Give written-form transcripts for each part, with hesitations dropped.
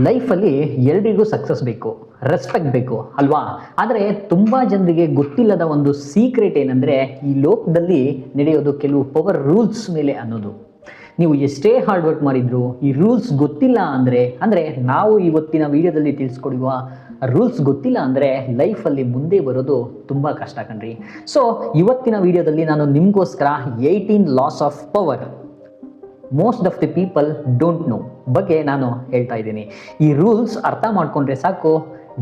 ಲೈಫಲ್ಲಿ ಎಲ್ರಿಗೂ ಸಕ್ಸಸ್ ಬೇಕು, ರೆಸ್ಪೆಕ್ಟ್ ಬೇಕು ಅಲ್ವಾ? ಆದರೆ ತುಂಬ ಜನರಿಗೆ ಗೊತ್ತಿಲ್ಲದ ಒಂದು ಸೀಕ್ರೆಟ್ ಏನಂದರೆ, ಈ ಲೋಕದಲ್ಲಿ ನಡೆಯೋದು ಕೆಲವು ಪವರ್ ರೂಲ್ಸ್ ಮೇಲೆ ಅನ್ನೋದು. ನೀವು ಎಷ್ಟೇ ಹಾರ್ಡ್ ವರ್ಕ್ ಮಾಡಿದ್ರು ಈ ರೂಲ್ಸ್ ಗೊತ್ತಿಲ್ಲ ಅಂದರೆ ನಾವು ಇವತ್ತಿನ ವಿಡಿಯೋದಲ್ಲಿ ತಿಳಿಸ್ಕೊಡುವ ರೂಲ್ಸ್ ಗೊತ್ತಿಲ್ಲ ಅಂದರೆ ಲೈಫಲ್ಲಿ ಮುಂದೆ ಬರೋದು ತುಂಬ ಕಷ್ಟ ಕಣ್ರಿ. ಸೊ ಇವತ್ತಿನ ವಿಡಿಯೋದಲ್ಲಿ ನಾನು ನಿಮಗೋಸ್ಕರ 18 loss of power most of the people don't know ಬಗ್ಗೆ ನಾನು ಹೇಳ್ತಾ ಇದ್ದೀನಿ. ಈ ರೂಲ್ಸ್ ಅರ್ಥ ಮಾಡ್ಕೊಂಡ್ರೆ ಸಾಕು,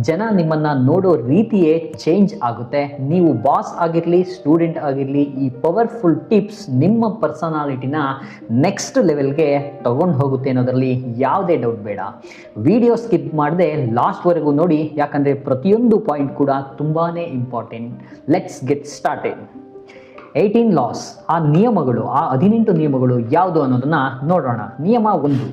ಜನ ನಿಮ್ಮನ್ನ ನೋಡೋ ರೀತಿಯೇ ಚೇಂಜ್ ಆಗುತ್ತೆ. ನೀವು ಬಾಸ್ ಆಗಿರಲಿ, ಸ್ಟೂಡೆಂಟ್ ಆಗಿರಲಿ, ಈ ಪವರ್ಫುಲ್ ಟಿಪ್ಸ್ ನಿಮ್ಮ ಪರ್ಸನಾಲಿಟಿನ ನೆಕ್ಸ್ಟ್ ಲೆವೆಲ್ಗೆ ತಗೊಂಡು ಹೋಗುತ್ತೆ ಅನ್ನೋದರಲ್ಲಿ ಯಾವುದೇ ಡೌಟ್ ಬೇಡ. ವಿಡಿಯೋ ಸ್ಕಿಪ್ ಮಾಡದೆ ಲಾಸ್ಟ್ವರೆಗೂ ನೋಡಿ, ಯಾಕಂದರೆ ಪ್ರತಿಯೊಂದು ಪಾಯಿಂಟ್ ಕೂಡ ತುಂಬಾ important. Let's get started. 18 loss, ಆ 18 ನಿಯಮಗಳು ಯಾವುದು ಅನ್ನೋದನ್ನ ನೋಡೋಣ. ನಿಯಮ 1,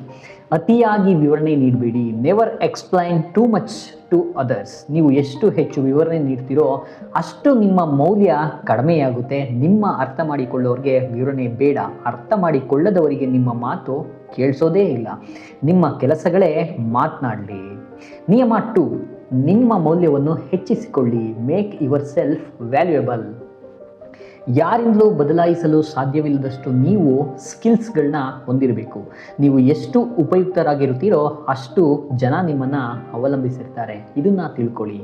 ಅತಿಯಾಗಿ ವಿವರಣೆ ನೀಡಬೇಡಿ. Never explain too much to others. ನೀವು ಎಷ್ಟು ಹೆಚ್ಚು ವಿವರಣೆ ನೀಡ್ತೀರೋ ಅಷ್ಟು ನಿಮ್ಮ ಮೌಲ್ಯ ಕಡಿಮೆಯಾಗುತ್ತೆ. ನಿಮ್ಮ ಅರ್ಥ ಮಾಡಿಕೊಳ್ಳೋರಿಗೆ ವಿವರಣೆ ಬೇಡ, ಅರ್ಥ ಮಾಡಿಕೊಳ್ಳದವರಿಗೆ ನಿಮ್ಮ ಮಾತು ಕೇಳಿಸೋದೇ ಇಲ್ಲ. ನಿಮ್ಮ ಕೆಲಸಗಳೇ ಮಾತನಾಡಲಿ. ನಿಯಮ 2, ನಿಮ್ಮ ಮೌಲ್ಯವನ್ನು ಹೆಚ್ಚಿಸಿಕೊಳ್ಳಿ. Make yourself valuable. ಯಾರಿಂದಲೂ ಬದಲಾಯಿಸಲು ಸಾಧ್ಯವಿಲ್ಲದಷ್ಟು ನೀವು ಸ್ಕಿಲ್ಸ್ಗಳನ್ನ ಹೊಂದಿರಬೇಕು. ನೀವು ಎಷ್ಟು ಉಪಯುಕ್ತರಾಗಿರ್ತೀರೋ ಅಷ್ಟು ಜನ ನಿಮ್ಮನ್ನು ಅವಲಂಬಿಸಿರ್ತಾರೆ, ಇದನ್ನ ತಿಳ್ಕೊಳ್ಳಿ.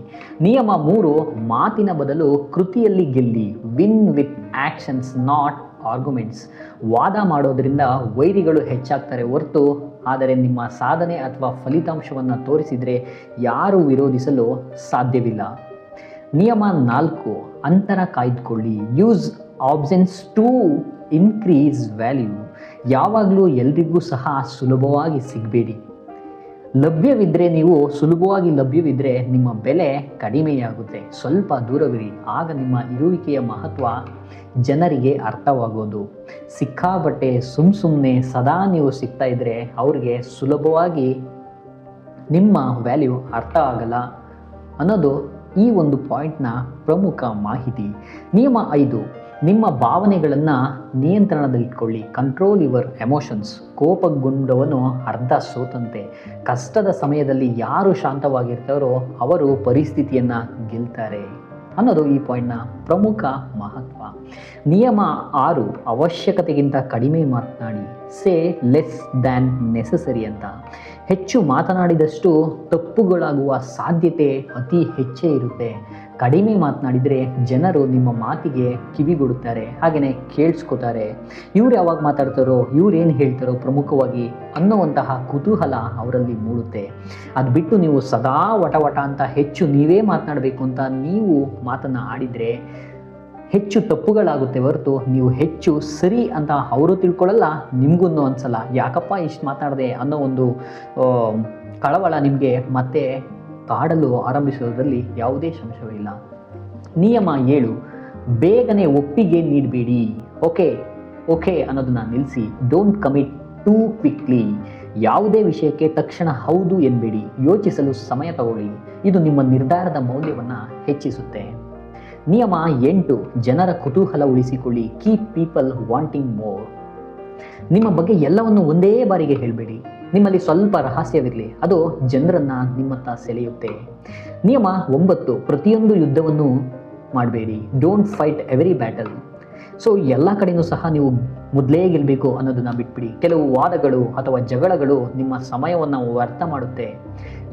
ನಿಯಮ 3, ಮಾತಿನ ಬದಲು ಕೃತಿಯಲ್ಲಿ ಗೆಲ್ಲಿ. Win with actions, not arguments. ವಾದ ಮಾಡೋದ್ರಿಂದ ವೈರಿಗಳು ಹೆಚ್ಚಾಗ್ತಾರೆ ಹೊರತು, ಆದರೆ ನಿಮ್ಮ ಸಾಧನೆ ಅಥವಾ ಫಲಿತಾಂಶವನ್ನು ತೋರಿಸಿದರೆ ಯಾರು ವಿರೋಧಿಸಲು ಸಾಧ್ಯವಿಲ್ಲ. ನಿಯಮ 4, ಅಂತರ ಕಾಯ್ದುಕೊಳ್ಳಿ. Use absence to increase value. ಯಾವಾಗಲೂ ಎಲ್ರಿಗೂ ಸಹ ಸುಲಭವಾಗಿ ಸಿಗಬೇಡಿ. ಸುಲಭವಾಗಿ ಲಭ್ಯವಿದ್ದರೆ ನಿಮ್ಮ ಬೆಲೆ ಕಡಿಮೆಯಾಗುತ್ತೆ. ಸ್ವಲ್ಪ ದೂರವಿರಿ, ಆಗ ನಿಮ್ಮ ಇರುವಿಕೆಯ ಮಹತ್ವ ಜನರಿಗೆ ಅರ್ಥವಾಗೋದು. ಸಿಕ್ಕಾಬಟ್ಟೆ ಸುಮ್ಮನೆ ಸದಾ ನೀವು ಸಿಗ್ತಾ ಇದ್ದರೆ ಅವ್ರಿಗೆ ಸುಲಭವಾಗಿ ನಿಮ್ಮ ವ್ಯಾಲ್ಯೂ ಅರ್ಥ ಆಗಲ್ಲ ಅನ್ನೋದು ಈ ಒಂದು ಪಾಯಿಂಟ್ನ ಪ್ರಮುಖ ಮಾಹಿತಿ. ನಿಯಮ 5, ನಿಮ್ಮ ಭಾವನೆಗಳನ್ನು ನಿಯಂತ್ರಣದಲ್ಲಿಟ್ಕೊಳ್ಳಿ. Control your emotions. ಕೋಪಗೊಂಡವನು ಅರ್ಧ ಸೋತಂತೆ. ಕಷ್ಟದ ಸಮಯದಲ್ಲಿ ಯಾರು ಶಾಂತವಾಗಿರ್ತಾರೋ ಅವರು ಪರಿಸ್ಥಿತಿಯನ್ನು ಗೆಲ್ತಾರೆ ಅನ್ನೋದು ಈ ಪಾಯಿಂಟ್ನ ಪ್ರಮುಖ ಮಹತ್ವ. ನಿಯಮ 6, ಅವಶ್ಯಕತೆಗಿಂತ ಕಡಿಮೆ ಮಾತನಾಡಿ. ಸೇ ಲೆಸ್ ದ್ಯಾನ್ ನೆಸಸರಿ ಅಂತ. ಹೆಚ್ಚು ಮಾತನಾಡಿದಷ್ಟು ತಪ್ಪುಗಳಾಗುವ ಸಾಧ್ಯತೆ ಅತಿ ಹೆಚ್ಚೇ ಇರುತ್ತೆ. ಕಡಿಮೆ ಮಾತನಾಡಿದರೆ ಜನರು ನಿಮ್ಮ ಮಾತಿಗೆ ಕಿವಿಗೊಡುತ್ತಾರೆ, ಹಾಗೆಯೇ ಕೇಳಿಸ್ಕೋತಾರೆ. ಇವ್ರು ಯಾವಾಗ ಮಾತಾಡ್ತಾರೋ, ಇವ್ರು ಏನು ಹೇಳ್ತಾರೋ ಪ್ರಮುಖವಾಗಿ ಅನ್ನುವಂತಹ ಕುತೂಹಲ ಅವರಲ್ಲಿ ಮೂಡುತ್ತೆ. ಅದು ಬಿಟ್ಟು ನೀವು ಸದಾ ವಟ ಅಂತ ಹೆಚ್ಚು ನೀವೇ ಮಾತನಾಡಬೇಕು ಅಂತ ನೀವು ಮಾತನ್ನು ಆಡಿದರೆ ಹೆಚ್ಚು ತಪ್ಪುಗಳಾಗುತ್ತೆ ಹೊರತು ನೀವು ಹೆಚ್ಚು ಸರಿ ಅಂತ ಅವರು ತಿಳ್ಕೊಳ್ಳಲ್ಲ, ನಿಮಗೂ ಅನ್ಸಲ್ಲ. ಯಾಕಪ್ಪ ಇಷ್ಟು ಮಾತಾಡಿದೆ ಅನ್ನೋ ಒಂದು ಕಳವಳ ನಿಮಗೆ ಮತ್ತೆ ಕಾಡಲು ಆರಂಭಿಸೋದ್ರಲ್ಲಿ ಯಾವುದೇ ಸಂಶಯವಿಲ್ಲ. ನಿಯಮ 7, ಬೇಗನೆ ಒಪ್ಪಿಗೆ ನೀಡಬೇಡಿ. ಓಕೆ ಅನ್ನೋದನ್ನ ನಿಲ್ಲಿಸಿ. Don't commit too quickly. ಯಾವುದೇ ವಿಷಯಕ್ಕೆ ತಕ್ಷಣ ಹೌದು ಎನ್ನಬೇಡಿ. ಯೋಚಿಸಲು ಸಮಯ ತಗೊಳ್ಳಿ. ಇದು ನಿಮ್ಮ ನಿರ್ಧಾರದ ಮೌಲ್ಯವನ್ನು ಹೆಚ್ಚಿಸುತ್ತೆ. ನಿಯಮ 8, ಜನರ ಕುತೂಹಲ ಉಳಿಸಿಕೊಳ್ಳಿ. Keep people wanting more. ನಿಮ್ಮ ಬಗ್ಗೆ ಎಲ್ಲವನ್ನು ಒಂದೇ ಬಾರಿಗೆ ಹೇಳಬೇಡಿ. ನಿಮ್ಮಲ್ಲಿ ಸ್ವಲ್ಪ ರಹಸ್ಯವಿರಲಿ, ಅದು ಜನರನ್ನು ನಿಮ್ಮತ್ತ ಸೆಳೆಯುತ್ತೆ. ನಿಯಮ 9, ಪ್ರತಿಯೊಂದು ಯುದ್ಧವನ್ನು ಮಾಡಬೇಡಿ. Don't fight every battle. So ಎಲ್ಲ ಕಡೆಯೂ ಸಹ ನೀವು ಮೊದಲೇ ಗೆಲ್ಲಬೇಕು ಅನ್ನೋದನ್ನು ಬಿಟ್ಬಿಡಿ. ಕೆಲವು ವಾದಗಳು ಅಥವಾ ಜಗಳಗಳು ನಿಮ್ಮ ಸಮಯವನ್ನು ವ್ಯರ್ಥ ಮಾಡುತ್ತೆ.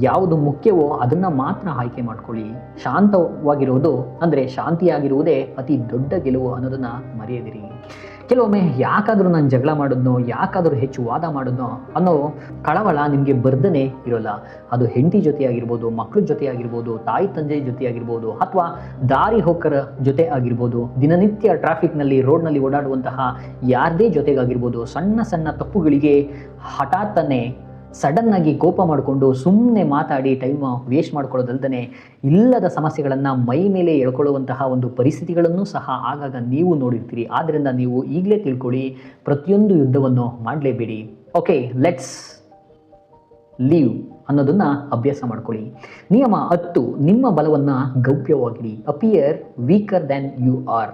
ಯಾವುದು ಮುಖ್ಯವೋ ಅದನ್ನು ಮಾತ್ರ ಆಯ್ಕೆ ಮಾಡ್ಕೊಳ್ಳಿ. ಶಾಂತವಾಗಿರೋದು ಅಂದರೆ ಶಾಂತಿಯಾಗಿರುವುದೇ ಅತಿ ದೊಡ್ಡ ಗೆಲುವು ಅನ್ನೋದನ್ನು ಮರೆಯದಿರಿ. ಕೆಲವೊಮ್ಮೆ ಯಾಕಾದರೂ ನಾನು ಜಗಳ ಮಾಡಿದ್ನೋ, ಯಾಕಾದರೂ ಹೆಚ್ಚು ವಾದ ಮಾಡಿದ್ನೋ ಅನ್ನೋ ಕಳವಳ ನಿಮಗೆ ಬರ್ದನೇ ಇರೋಲ್ಲ. ಅದು ಹೆಂಡತಿ ಜೊತೆ ಆಗಿರ್ಬೋದು, ಮಕ್ಕಳ ಜೊತೆ ಆಗಿರ್ಬೋದು, ತಾಯಿ ತಂದೆ ಜೊತೆ ಆಗಿರ್ಬೋದು, ಅಥವಾ ದಾರಿ ಹೋಕರ ಜೊತೆ ಆಗಿರ್ಬೋದು, ದಿನನಿತ್ಯ ಟ್ರಾಫಿಕ್ನಲ್ಲಿ ರೋಡ್ನಲ್ಲಿ ಓಡಾಡುವಂತಹ ಯಾರದೇ ಜೊತೆಗಾಗಿರ್ಬೋದು. ಸಣ್ಣ ತಪ್ಪುಗಳಿಗೆ ಹಠಾತ್ತನೆ ಸಡನ್ನಾಗಿ ಕೋಪ ಮಾಡಿಕೊಂಡು ಸುಮ್ಮನೆ ಮಾತಾಡಿ ಟೈಮ್ ವೇಸ್ಟ್ ಮಾಡ್ಕೊಳ್ಳೋದಲ್ದೇ ಇಲ್ಲದ ಸಮಸ್ಯೆಗಳನ್ನು ಮೈ ಮೇಲೆ ಎಳ್ಕೊಳ್ಳುವಂತಹ ಒಂದು ಪರಿಸ್ಥಿತಿಗಳನ್ನು ಸಹ ಆಗಾಗ ನೀವು ನೋಡಿರ್ತೀರಿ. ಆದ್ದರಿಂದ ನೀವು ಈಗಲೇ ತಿಳ್ಕೊಳ್ಳಿ, ಪ್ರತಿಯೊಂದು ಯುದ್ಧವನ್ನು ಮಾಡಲೇಬೇಡಿ. ಲೆಟ್ಸ್ ಲೀವ್ ಅನ್ನೋದನ್ನು ಅಭ್ಯಾಸ ಮಾಡ್ಕೊಳ್ಳಿ. ನಿಯಮ 10, ನಿಮ್ಮ ಬಲವನ್ನು ಗೌಪ್ಯವಾಗಿಡಿ. Appear weaker than you are.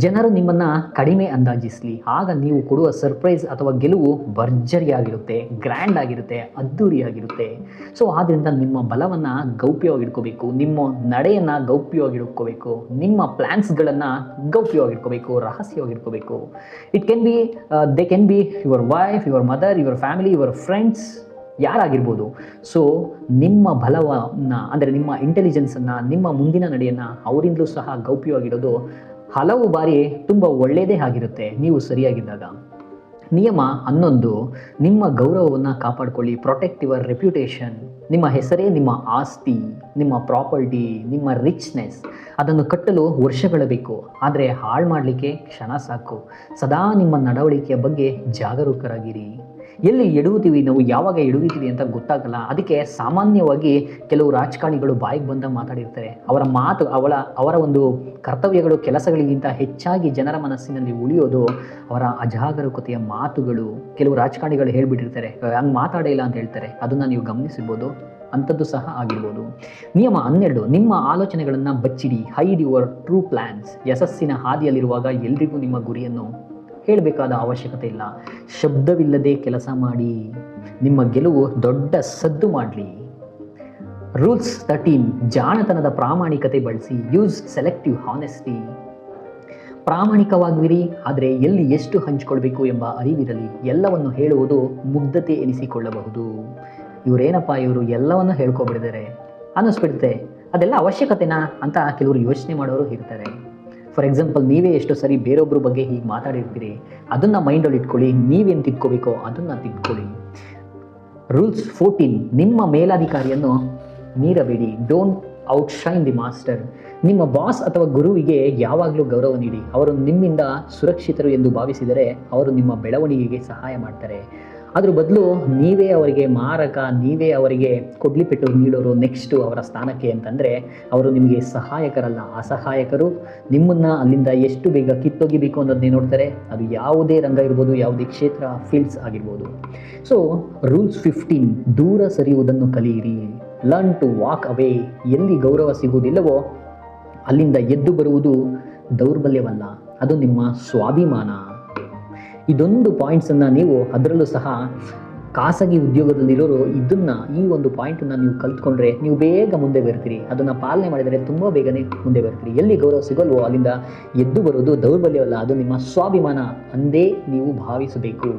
ಜನರು ನಿಮ್ಮನ್ನು ಕಡಿಮೆ ಅಂದಾಜಿಸಲಿ, ಆಗ ನೀವು ಕೊಡುವ ಸರ್ಪ್ರೈಸ್ ಅಥವಾ ಗೆಲುವು ಭರ್ಜರಿಯಾಗಿರುತ್ತೆ, ಗ್ರ್ಯಾಂಡ್ ಆಗಿರುತ್ತೆ, ಅದ್ಧೂರಿಯಾಗಿರುತ್ತೆ. ಸೊ ಆದ್ದರಿಂದ ನಿಮ್ಮ ಬಲವನ್ನು ಗೌಪ್ಯವಾಗಿಟ್ಕೋಬೇಕು, ನಿಮ್ಮ ನಡೆಯನ್ನು ಗೌಪ್ಯವಾಗಿಟ್ಕೋಬೇಕು, ನಿಮ್ಮ ಪ್ಲ್ಯಾನ್ಸ್ಗಳನ್ನು ಗೌಪ್ಯವಾಗಿಟ್ಕೋಬೇಕು, ರಹಸ್ಯವಾಗಿಟ್ಕೋಬೇಕು. It can be they can be your wife, your mother, your family, your friends, ಯಾರಾಗಿರ್ಬೋದು. ಸೊ ನಿಮ್ಮ ಬಲವನ್ನು ಅಂದರೆ ನಿಮ್ಮ ಇಂಟೆಲಿಜೆನ್ಸನ್ನು, ನಿಮ್ಮ ಮುಂದಿನ ನಡೆಯನ್ನು ಅವರಿಂದಲೂ ಸಹ ಗೌಪ್ಯವಾಗಿಡೋದು ಹಲವು ಬಾರಿ ತುಂಬ ಒಳ್ಳೆಯದೇ ಆಗಿರುತ್ತೆ ನೀವು ಸರಿಯಾಗಿದ್ದಾಗ. ನಿಯಮ 11, ನಿಮ್ಮ ಗೌರವವನ್ನು ಕಾಪಾಡಿಕೊಳ್ಳಿ. Protect your reputation. ನಿಮ್ಮ ಹೆಸರೇ ನಿಮ್ಮ ಆಸ್ತಿ, ನಿಮ್ಮ ಪ್ರಾಪರ್ಟಿ, ನಿಮ್ಮ ರಿಚ್ನೆಸ್. ಅದನ್ನು ಕಟ್ಟಲು ವರ್ಷಗಳ ಬೇಕು, ಆದರೆ ಹಾಳು ಮಾಡಲಿಕ್ಕೆ ಕ್ಷಣ ಸಾಕು. ಸದಾ ನಿಮ್ಮ ನಡವಳಿಕೆಯ ಬಗ್ಗೆ ಜಾಗರೂಕರಾಗಿರಿ. ಎಲ್ಲಿ ಎಡುವುತ್ತೀವಿ ನಾವು, ಯಾವಾಗ ಎಡುವುತ್ತೀವಿ ಅಂತ ಗೊತ್ತಾಗಲ್ಲ. ಅದಕ್ಕೆ ಸಾಮಾನ್ಯವಾಗಿ ಕೆಲವು ರಾಜಕಾರಣಿಗಳು ಬಾಯಿಗೆ ಬಂದ ಮಾತಾಡಿರ್ತಾರೆ. ಅವರ ಮಾತು ಅವರ ಒಂದು ಕರ್ತವ್ಯಗಳು, ಕೆಲಸಗಳಿಗಿಂತ ಹೆಚ್ಚಾಗಿ ಜನರ ಮನಸ್ಸಿನಲ್ಲಿ ಉಳಿಯೋದು ಅವರ ಅಜಾಗರೂಕತೆಯ ಮಾತುಗಳು. ಕೆಲವು ರಾಜಕಾರಣಿಗಳು ಹೇಳಿಬಿಟ್ಟಿರ್ತಾರೆ, ಹಂಗೆ ಮಾತಾಡೇ ಇಲ್ಲ ಅಂತ ಹೇಳ್ತಾರೆ. ಅದನ್ನು ನೀವು ಗಮನಿಸಿರ್ಬೋದು, ಅಂಥದ್ದು ಸಹ ಆಗಿರ್ಬೋದು. ನಿಯಮ 12, ನಿಮ್ಮ ಆಲೋಚನೆಗಳನ್ನು ಬಚ್ಚಿಡಿ. Hide your true plans. ಯಶಸ್ಸಿನ ಹಾದಿಯಲ್ಲಿರುವಾಗ ಎಲ್ರಿಗೂ ನಿಮ್ಮ ಗುರಿಯನ್ನು ಹೇಳಬೇಕಾದ ಅವಶ್ಯಕತೆ ಇಲ್ಲ. ಶಬ್ದವಿಲ್ಲದೆ ಕೆಲಸ ಮಾಡಿ. ನಿಮ್ಮ ಗೆಲುವು ದೊಡ್ಡ ಸದ್ದು ಮಾಡಲಿ. ರೂಲ್ಸ್ 13, ಜಾಣತನದ ಪ್ರಾಮಾಣಿಕತೆ ಬಳಸಿ. Use selective honesty. ಪ್ರಾಮಾಣಿಕವಾಗಿರಿ, ಆದರೆ ಎಲ್ಲಿ ಎಷ್ಟು ಹಂಚಿಕೊಳ್ಬೇಕು ಎಂಬ ಅರಿವಿರಲಿ. ಎಲ್ಲವನ್ನು ಹೇಳುವುದು ಮುಗ್ಧತೆ ಎನಿಸಿಕೊಳ್ಳಬಹುದು. ಇವರೇನಪ್ಪ ಇವರು ಎಲ್ಲವನ್ನು ಹೇಳ್ಕೊಬಿಡಿದ್ದಾರೆ ಅನ್ನಿಸ್ಬಿಡುತ್ತೆ. ಅದೆಲ್ಲ ಅವಶ್ಯಕತೆನಾ ಅಂತ ಕೆಲವರು ಯೋಚನೆ ಮಾಡೋರು ಇರ್ತಾರೆ. ಫಾರ್ ಎಕ್ಸಾಂಪಲ್, ನೀವೇ ಎಷ್ಟು ಸರಿ ಬೇರೊಬ್ಬರ ಬಗ್ಗೆ ಹೀಗೆ ಮಾತಾಡಿರ್ತೀರಿ, ಅದನ್ನು ಮೈಂಡಲ್ಲಿ ಇಟ್ಕೊಳ್ಳಿ. ನೀವೇನು ತಿದ್ಕೋಬೇಕೋ ಅದನ್ನು ತಿದ್ಕೊಳ್ಳಿ. ರೂಲ್ಸ್ 14, ನಿಮ್ಮ ಮೇಲಾಧಿಕಾರಿಯನ್ನು ಮೀರಬೇಡಿ. Don't outshine the master. ನಿಮ್ಮ ಬಾಸ್ ಅಥವಾ ಗುರುವಿಗೆ ಯಾವಾಗಲೂ ಗೌರವ ನೀಡಿ. ಅವರು ನಿಮ್ಮಿಂದ ಸುರಕ್ಷಿತರು ಎಂದು ಭಾವಿಸಿದರೆ ಅವರು ನಿಮ್ಮ ಬೆಳವಣಿಗೆಗೆ ಸಹಾಯ ಮಾಡ್ತಾರೆ. ಅದ್ರ ಬದಲು ನೀವೇ ಅವರಿಗೆ ಮಾರಕ, ನೀವೇ ಅವರಿಗೆ ಕೊಡ್ಲಿಪೆಟ್ಟು ನೀಡೋರು ನೆಕ್ಸ್ಟು ಅವರ ಸ್ಥಾನಕ್ಕೆ ಅಂತಂದರೆ ಅವರು ನಿಮಗೆ ಸಹಾಯಕರಲ್ಲ, ಅಸಹಾಯಕರು. ನಿಮ್ಮನ್ನು ಅಲ್ಲಿಂದ ಎಷ್ಟು ಬೇಗ ಕಿತ್ತೊಗಿಬೇಕು ಅನ್ನೋದನ್ನೇ ನೋಡ್ತಾರೆ. ಅದು ಯಾವುದೇ ರಂಗ ಇರ್ಬೋದು, ಯಾವುದೇ ಕ್ಷೇತ್ರ, ಫೀಲ್ಡ್ಸ್ ಆಗಿರ್ಬೋದು. ಸೊ ರೂಲ್ಸ್ 15, ದೂರ ಸರಿಯುವುದನ್ನು ಕಲಿಯಿರಿ. Learn to walk away. ಎಲ್ಲಿ ಗೌರವ ಸಿಗುವುದಿಲ್ಲವೋ ಅಲ್ಲಿಂದ ಎದ್ದು ಬರುವುದು ದೌರ್ಬಲ್ಯವಲ್ಲ, ಅದು ನಿಮ್ಮ ಸ್ವಾಭಿಮಾನ. ಇದೊಂದು ಪಾಯಿಂಟ್ಸನ್ನು ನೀವು, ಅದರಲ್ಲೂ ಸಹ ಖಾಸಗಿ ಉದ್ಯೋಗದಲ್ಲಿರೋರು ಈ ಒಂದು ಪಾಯಿಂಟನ್ನು ನೀವು ಕಲ್ತ್ಕೊಂಡ್ರೆ ನೀವು ಬೇಗ ಮುಂದೆ ಬರ್ತೀರಿ. ಅದನ್ನು ಪಾಲನೆ ಮಾಡಿದರೆ ತುಂಬ ಬೇಗನೆ ಮುಂದೆ ಬರ್ತೀರಿ. ಎಲ್ಲಿ ಗೌರವ ಸಿಗಲ್ವೋ ಅಲ್ಲಿಂದ ಎದ್ದು ಬರೋದು ದೌರ್ಬಲ್ಯವಲ್ಲ, ಅದು ನಿಮ್ಮ ಸ್ವಾಭಿಮಾನ ಅಂದೇ ನೀವು ಭಾವಿಸಬೇಕು.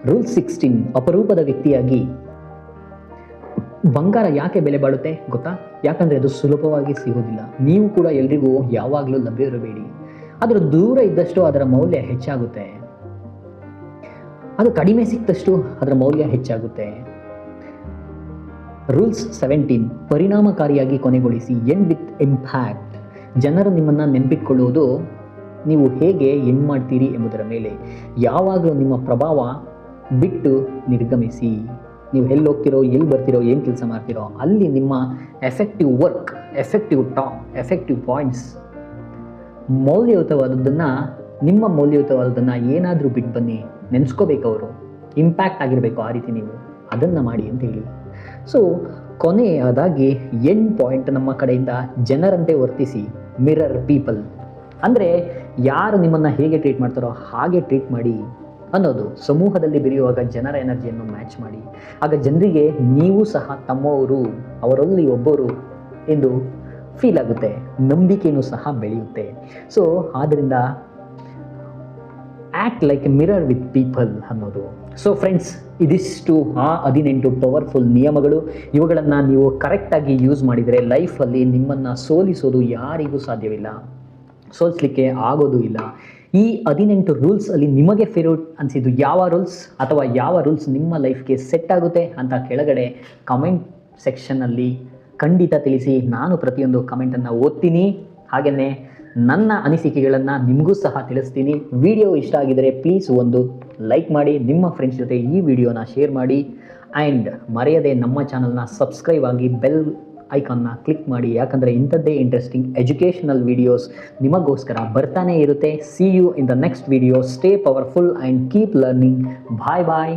ರೂಲ್ 16, ಅಪರೂಪದ ವ್ಯಕ್ತಿಯಾಗಿ. ಬಂಗಾರ ಯಾಕೆ ಬೆಲೆ ಬಾಳುತ್ತೆ ಗೊತ್ತಾ? ಯಾಕಂದರೆ ಅದು ಸುಲಭವಾಗಿ ಸಿಗೋದಿಲ್ಲ. ನೀವು ಕೂಡ ಎಲ್ರಿಗೂ ಯಾವಾಗಲೂ ಲಭ್ಯವಿರಬೇಡಿ. ಅದರ ದೂರ ಇದ್ದಷ್ಟು ಅದರ ಮೌಲ್ಯ ಹೆಚ್ಚಾಗುತ್ತೆ, ಅದು ಕಡಿಮೆ ಸಿಕ್ತಷ್ಟು ಅದರ ಮೌಲ್ಯ ಹೆಚ್ಚಾಗುತ್ತೆ. ರೂಲ್ಸ್ 17, ಪರಿಣಾಮಕಾರಿಯಾಗಿ ಕೊನೆಗೊಳಿಸಿ. End with impact. ಜನರು ನಿಮ್ಮನ್ನು ನೆನಪಿಟ್ಕೊಳ್ಳುವುದು ನೀವು ಹೇಗೆ ಎಂಡ್ ಮಾಡ್ತೀರಿ ಎಂಬುದರ ಮೇಲೆ. ಯಾವಾಗಲೂ ನಿಮ್ಮ ಪ್ರಭಾವ ಬಿಟ್ಟು ನಿರ್ಗಮಿಸಿ. ನೀವು ಎಲ್ಲಿ ಹೋಗ್ತಿರೋ, ಎಲ್ಲಿ ಬರ್ತಿರೋ, ಏನು ಕೆಲಸ ಮಾಡ್ತಿರೋ ಅಲ್ಲಿ ನಿಮ್ಮ effective work, effective talk, effective points, ನಿಮ್ಮ ಮೌಲ್ಯಯುತವಾದದ್ದನ್ನು ಏನಾದರೂ ಬಿಟ್ಟು ಬನ್ನಿ. ನೆನೆಸ್ಕೋಬೇಕು, ಅವರು ಇಂಪ್ಯಾಕ್ಟ್ ಆಗಿರಬೇಕು. ಆ ರೀತಿ ನೀವು ಅದನ್ನು ಮಾಡಿ ಅಂತ ಹೇಳಿ. ಸೊ ಕೊನೆಯದಾಗಿ ಎಂಡ್ ಪಾಯಿಂಟ್ ನಮ್ಮ ಕಡೆಯಿಂದ, ಜನರಂತೆ ವರ್ತಿಸಿ. ಮಿರರ್ ಪೀಪಲ್ ಅಂದರೆ ಯಾರು ನಿಮ್ಮನ್ನು ಹೇಗೆ ಟ್ರೀಟ್ ಮಾಡ್ತಾರೋ ಹಾಗೆ ಟ್ರೀಟ್ ಮಾಡಿ ಅನ್ನೋದು. ಸಮೂಹದಲ್ಲಿ ಬೆರೆಯುವಾಗ ಜನರ ಎನರ್ಜಿಯನ್ನು ಮ್ಯಾಚ್ ಮಾಡಿ. ಆಗ ಜನರಿಗೆ ನೀವು ಸಹ ತಮ್ಮವರು, ಅವರಲ್ಲಿ ಒಬ್ಬರು ಎಂದು ಫೀಲ್ ಆಗುತ್ತೆ. ನಂಬಿಕೆಯೂ ಸಹ ಬೆಳೆಯುತ್ತೆ. ಸೊ ಆದ್ದರಿಂದ act like A mirror with people ಅನ್ನೋದು. ಸೊ ಫ್ರೆಂಡ್ಸ್, ಇದಿಷ್ಟು ಆ 18 ಪವರ್ಫುಲ್ ನಿಯಮಗಳು. ಇವುಗಳನ್ನು ನೀವು ಕರೆಕ್ಟಾಗಿ ಯೂಸ್ ಮಾಡಿದರೆ ಲೈಫಲ್ಲಿ ನಿಮ್ಮನ್ನು ಸೋಲಿಸೋದು ಯಾರಿಗೂ ಸಾಧ್ಯವಿಲ್ಲ, ಸೋಲಿಸಲಿಕ್ಕೆ ಆಗೋದು ಇಲ್ಲ. ಈ 18 ರೂಲ್ಸಲ್ಲಿ ನಿಮಗೆ ಫೇವ್ರೇಟ್ ಅನಿಸಿದ್ದು ಯಾವ ರೂಲ್ಸ್, ಅಥವಾ ಯಾವ ರೂಲ್ಸ್ ನಿಮ್ಮ ಲೈಫ್ಗೆ ಸೆಟ್ ಆಗುತ್ತೆ ಅಂತ ಕೆಳಗಡೆ ಕಮೆಂಟ್ ಸೆಕ್ಷನ್ನಲ್ಲಿ ಖಂಡಿತ ತಿಳಿಸಿ. ನಾನು ಪ್ರತಿಯೊಂದು ಕಮೆಂಟನ್ನು ಓದ್ತೀನಿ, ಹಾಗೆಯೇ ನನ್ನ ಅನಿಸಿಕೆಗಳನ್ನು ನಿಮಗೂ ಸಹ ತಿಳಿಸ್ತೀನಿ. ವಿಡಿಯೋ ಇಷ್ಟ ಆಗಿದರೆ ಪ್ಲೀಸ್ ಒಂದು ಲೈಕ್ ಮಾಡಿ, ನಿಮ್ಮ ಫ್ರೆಂಡ್ಸ್ ಜೊತೆ ಈ ವಿಡಿಯೋನ ಶೇರ್ ಮಾಡಿ, ಆ್ಯಂಡ್ ಮರೆಯದೆ ನಮ್ಮ ಚಾನಲ್ನ ಸಬ್ಸ್ಕ್ರೈಬ್ ಆಗಿ ಬೆಲ್ ಐಕಾನ್ನ ಕ್ಲಿಕ್ ಮಾಡಿ. ಯಾಕಂದರೆ ಇಂಥದ್ದೇ ಇಂಟ್ರೆಸ್ಟಿಂಗ್ ಎಜುಕೇಷನಲ್ ವಿಡಿಯೋಸ್ ನಿಮಗೋಸ್ಕರ ಬರ್ತಾನೆ ಇರುತ್ತೆ. See you in the next video. Stay powerful and keep learning. Bye bye.